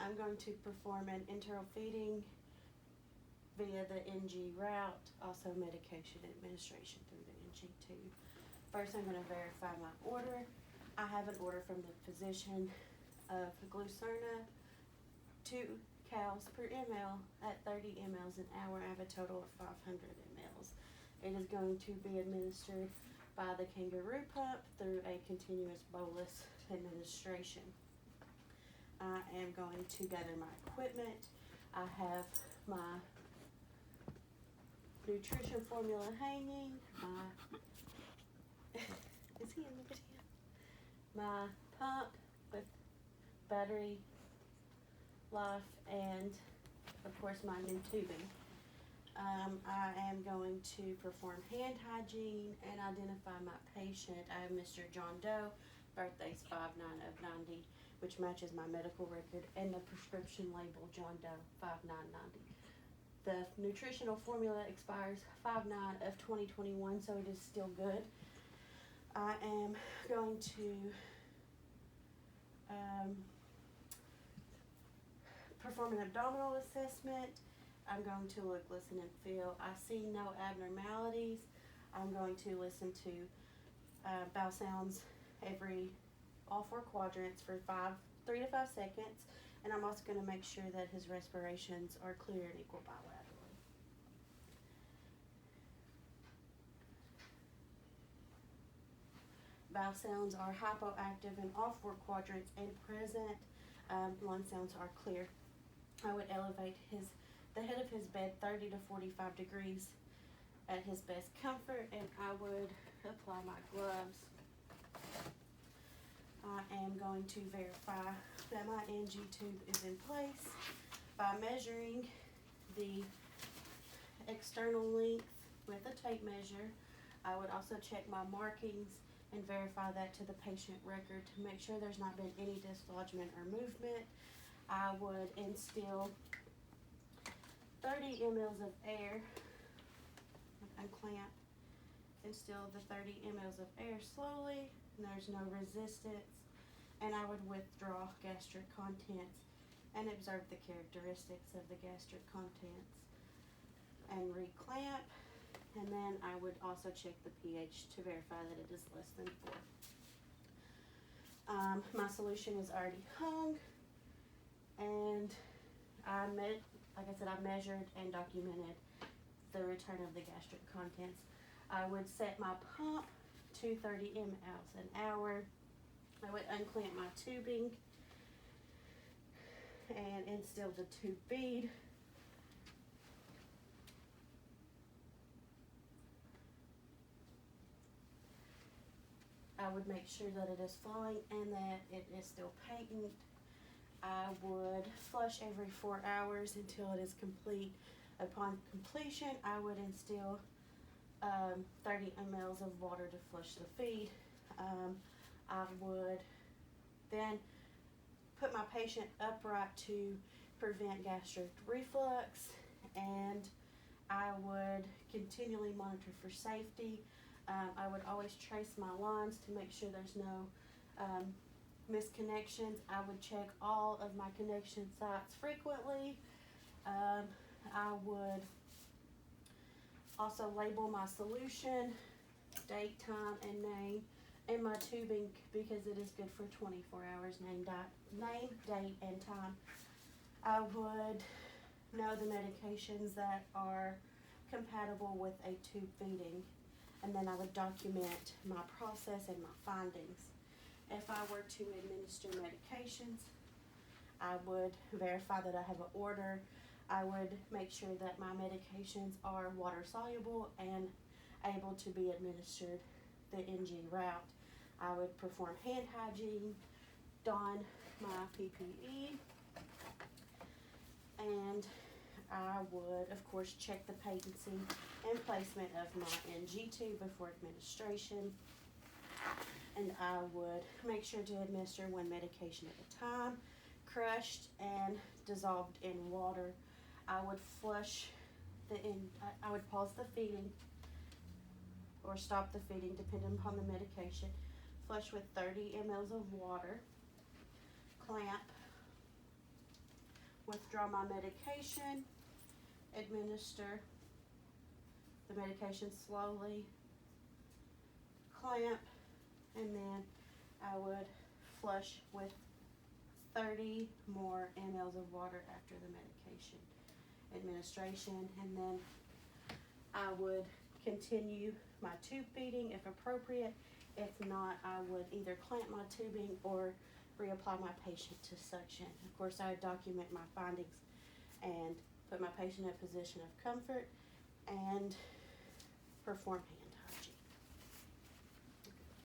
I'm going to perform an enteral feeding via the NG route, also medication administration through the NG tube. First, I'm going to verify my order. I have an order from the physician of Glucerna, 2 cows per ml at 30 mLs an hour. I have a total of 500 mLs. It is going to be administered by the kangaroo pump through a continuous bolus administration. I am going to gather my equipment. I have my nutrition formula hanging, is he in the video? My pump with battery life and of course my new tubing. I am going to perform hand hygiene and identify my patient. I have Mr. John Doe, birthday's 5/9 of 90, which matches my medical record, and the prescription label John Doe 5/9/90. The nutritional formula expires 5/9 of 2021, so it is still good. I am going to perform an abdominal assessment. I'm going to look, listen, and feel. I see no abnormalities. I'm going to listen to bowel sounds all 4 quadrants for 3 to 5 seconds, and I'm also going to make sure that his respirations are clear and equal bilaterally. Bowel sounds are hypoactive in all 4 quadrants and present. Lung sounds are clear. I would elevate the head of his bed 30 to 45 degrees at his best comfort, and I would apply my gloves. I am going to verify that my NG tube is in place by measuring the external length with a tape measure. I would also check my markings and verify that to the patient record to make sure there's not been any dislodgement or movement. I would instill 30 mLs of air, unclamp, instill the 30 mLs of air slowly, and there's no resistance, and I would withdraw gastric contents and observe the characteristics of the gastric contents and reclamp, and then I would also check the pH to verify that it is less than 4. My solution is already hung, and like I said, I measured and documented the return of the gastric contents. I would set my pump to 30 mLs an hour. I would unclamp my tubing and instill the tube feed. I would make sure that it is flowing and that it is still patent. I would flush every 4 hours until it is complete. Upon completion, I would instill 30 mLs of water to flush the feed. I would then put my patient upright to prevent gastric reflux, and I would continually monitor for safety. I would always trace my lines to make sure there's no misconnections. I would check all of my connection sites frequently. I would also label my solution, date, time, and name, and my tubing, because it is good for 24 hours, name, date, and time. I would know the medications that are compatible with a tube feeding, and then I would document my process and my findings. If I were to administer medications, I would verify that I have an order. I would make sure that my medications are water soluble and able to be administered the NG route. I would perform hand hygiene, don my PPE, and I would, of course, check the patency and placement of my NG tube before administration. And I would make sure to administer 1 medication at a time, crushed and dissolved in water. I would I would pause the feeding or stop the feeding depending upon the medication. Flush with 30 mLs of water, clamp, withdraw my medication, administer the medication slowly, clamp, and then I would flush with 30 more mLs of water after the medication administration, and then I would continue my tube feeding if appropriate. If not, I would either clamp my tubing or reapply my patient to suction. Of course, I would document my findings and put my patient in a position of comfort and perform